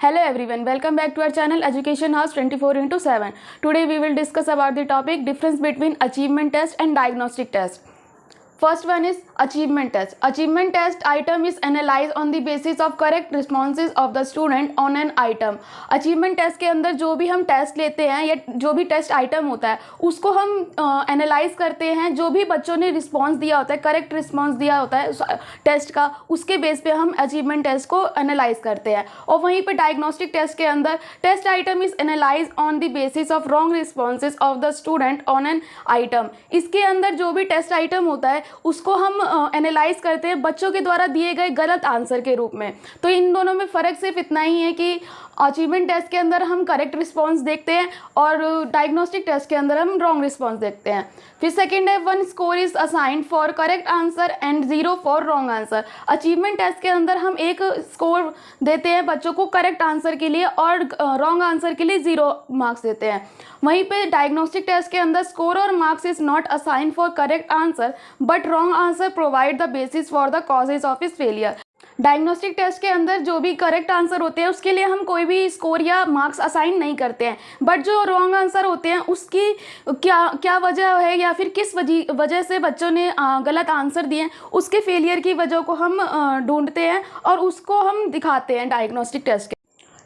Hello everyone, welcome back to our channel Education House 24/7. Today we will discuss about the topic difference between achievement test and diagnostic test. First one is achievement test. Achievement test item is analyzed on the basis of correct responses of the student on an item. Achievement test के अंदर जो भी हम test लेते हैं या जो भी टेस्ट आइटम होता है उसको हम एनालाइज करते हैं, जो भी बच्चों ने रिस्पॉन्स दिया होता है, करेक्ट रिस्पॉन्स दिया होता है टेस्ट का, उसके बेस पे हम अचीवमेंट टेस्ट को एनालाइज करते हैं. और वहीं पे डायग्नोस्टिक टेस्ट के अंदर test item is analyse on the basis of wrong responses of the student on an item. इसके अंदर जो भी टेस्ट आइटम होता है उसको हम एनालाइज करते हैं बच्चों के द्वारा दिए गए गलत आंसर के रूप में. तो इन दोनों में फ़र्क सिर्फ इतना ही है कि अचीवमेंट टेस्ट के अंदर हम करेक्ट रिस्पॉन्स देखते हैं और डायग्नोस्टिक टेस्ट के अंदर हम रॉन्ग रिस्पॉन्स देखते हैं. फिर सेकंड है 1 score is assigned for correct answer and 0 for wrong answer. Achievement test के अंदर हम एक स्कोर देते हैं बच्चों को करेक्ट आंसर के लिए और रॉन्ग आंसर के लिए 0 मार्क्स देते हैं. वहीं पे डायग्नोस्टिक टेस्ट के अंदर स्कोर और marks is not assigned for correct answer but wrong answer provide the basis for the causes of इस फेलियर. डायग्नोस्टिक टेस्ट के अंदर जो भी करेक्ट आंसर होते हैं उसके लिए हम कोई भी स्कोर या मार्क्स असाइन नहीं करते हैं, बट जो रॉन्ग आंसर होते हैं उसकी क्या वजह है या फिर किस वजह से बच्चों ने गलत आंसर दिए उसके फेलियर की वजह को हम ढूंढते हैं और उसको हम दिखाते हैं डायग्नोस्टिक टेस्ट के.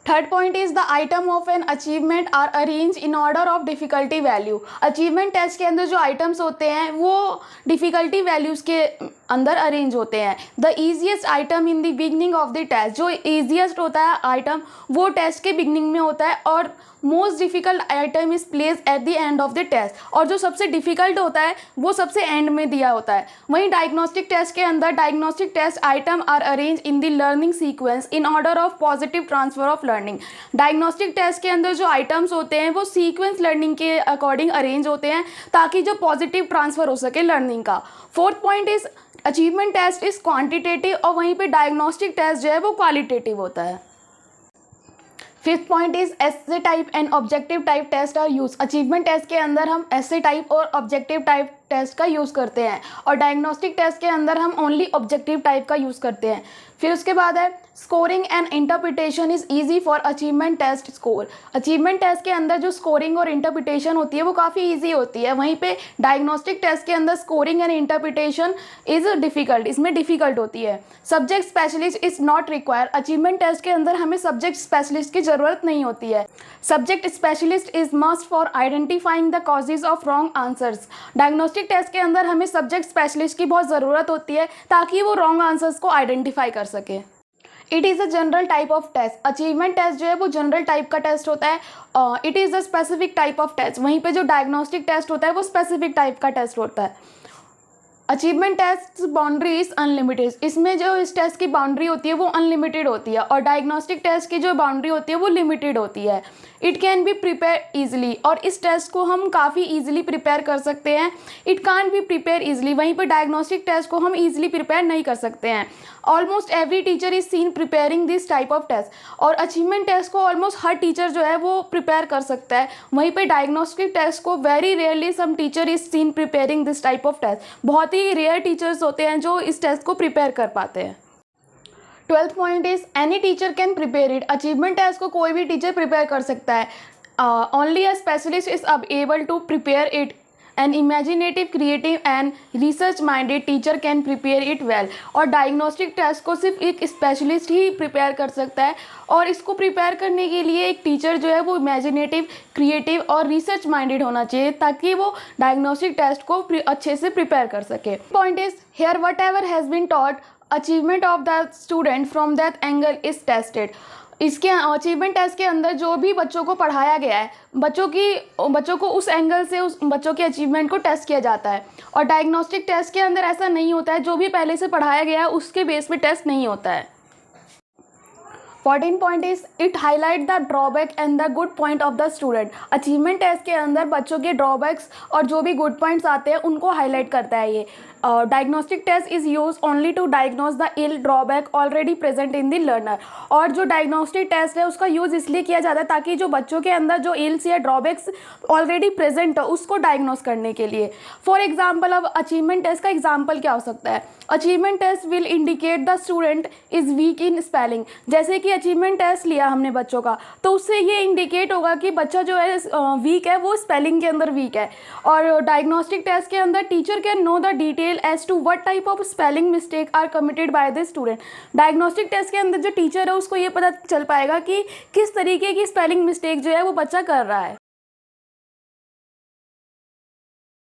Third point is the item of an achievement are arrange in order of difficulty value. Achievement test के अंदर जो आइटम्स होते हैं वो डिफ़िकल्टी वैल्यूज़ के अंदर अरेंज होते हैं. The easiest item in the beginning of the test, जो ईजीएस्ट होता है आइटम वो टेस्ट के बिगनिंग में होता है और most difficult item is place at the end of the test, और जो सबसे डिफ़िकल्ट होता है वो सबसे एंड में दिया होता है. वहीं डायग्नोस्टिक टेस्ट के अंदर diagnostic test item are arrange in the learning sequence in order of positive transfer of learning. Diagnostic test के अंदर जो आइटम्स होते हैं वो सीक्वेंस लर्निंग के अकॉर्डिंग अरेंज होते हैं ताकि जो पॉजिटिव ट्रांसफ़र हो सके लर्निंग का. Fourth point is achievement test is quantitative और वहीं पे डायग्नोस्टिक टेस्ट जो है वो क्वालिटेटिव होता है. Fifth point is essay type and objective type test are use. Achievement test के अंदर हम एसे टाइप और ऑब्जेक्टिव टाइप टेस्ट का यूज़ करते हैं और डायग्नोस्टिक टेस्ट के अंदर हम ओनली ऑब्जेक्टिव टाइप का यूज़ करते हैं. फिर उसके बाद है scoring and interpretation is easy for achievement test score. Achievement test के अंदर जो स्कोरिंग और इंटरप्रिटेशन होती है वो काफ़ी ईजी होती है, वहीं पे डायग्नोस्टिक टेस्ट के अंदर scoring and interpretation is difficult, इसमें डिफ़िकल्ट होती है. Subject specialist is not require. Achievement test के अंदर हमें सब्जेक्ट स्पेशलिस्ट की ज़रूरत नहीं होती है. Subject specialist is must for identifying the causes of wrong answers. Diagnostic test के अंदर हमें सब्जेक्ट स्पेशलिस्ट की बहुत ज़रूरत होती है ताकि वो रॉन्ग आंसर्स को आइडेंटिफाई कर सके. It is a general type of test. Achievement test जो है वो जनरल टाइप का टेस्ट होता है. It is a specific type of test. वहीं पे जो डायग्नोस्टिक टेस्ट होता है वो स्पेसिफिक टाइप का टेस्ट होता है. Achievement test boundary is unlimited. इसमें जो इस टेस्ट की बाउंड्री होती है वो अनलिमिटेड होती है और डायग्नोस्टिक टेस्ट की जो बाउंड्री होती है वो लिमिटेड होती है. It can be prepare easily, और इस टेस्ट को हम काफ़ी ईजिली प्रिपेयर कर सकते हैं. It can be prepare easily. वहीं पर डायग्नोस्टिक टेस्ट को हम ईजिली प्रिपेयर नहीं कर सकते हैं. Almost every teacher is seen preparing this type of test. और अचीवमेंट टेस्ट को ऑलमोस्ट हर टीचर जो है वो प्रिपेयर कर सकता है. वहीं पे डायग्नोस्टिक टेस्ट को very rarely some teacher is seen preparing this type of test. बहुत ही रेयर टीचर्स होते हैं जो इस टेस्ट को प्रिपेयर कर पाते हैं. 12th point is any teacher can prepare it. Achievement test को कोई भी टीचर प्रिपेयर कर सकता है. Only a specialist is able to prepare it. An imaginative, creative and research minded teacher can prepare it well. और diagnostic test को सिर्फ एक स्पेशलिस्ट ही प्रिपेयर कर सकता है और इसको प्रिपेयर करने के लिए एक टीचर जो है वो इमेजिनेटिव, क्रिएटिव और रिसर्च माइंडेड होना चाहिए ताकि वो डायग्नोस्टिक टेस्ट को अच्छे से प्रिपेयर कर सके. Point is here whatever has been taught achievement of the student from that angle is tested. इसके अचीवमेंट टेस्ट के अंदर जो भी बच्चों को पढ़ाया गया है बच्चों को उस एंगल से उस बच्चों के अचीवमेंट को टेस्ट किया जाता है. और डायग्नोस्टिक टेस्ट के अंदर ऐसा नहीं होता है. जो भी पहले से पढ़ाया गया है उसके बेस पे टेस्ट नहीं होता है. 14 point is it highlight the drawback and the good point of the student. Achievement test के अंदर बच्चों के ड्रॉबैक्स और जो भी गुड पॉइंट्स आते हैं उनको हाईलाइट करता है ये. Diagnostic test is use only to diagnose the ill drawback already present in the learner. और जो डायग्नोस्टिक टेस्ट है उसका यूज़ इसलिए किया जाता है ताकि जो बच्चों के अंदर जो इल्स या ड्रॉबैक्स ऑलरेडी प्रेजेंट है उसको डायग्नोज करने के लिए। फॉर एग्जाम्पल, अब अचीवमेंट टेस्ट का एग्जाम्पल क्या हो सकता है? Achievement test will indicate the student is weak in spelling. जैसे कि अचीवमेंट टेस्ट लिया हमने बच्चों का, तो उससे ये इंडिकेट होगा कि बच्चा जो है वीक है, वो स्पेलिंग के अंदर वीक है। और डायग्नोस्टिक टेस्ट के अंदर teacher can know the detail as to what type of spelling mistake are committed by the student. Diagnostic test के अंदर जो टीचर है उसको ये पता चल पाएगा कि किस तरीके की स्पेलिंग मिस्टेक जो है वो बच्चा कर रहा है।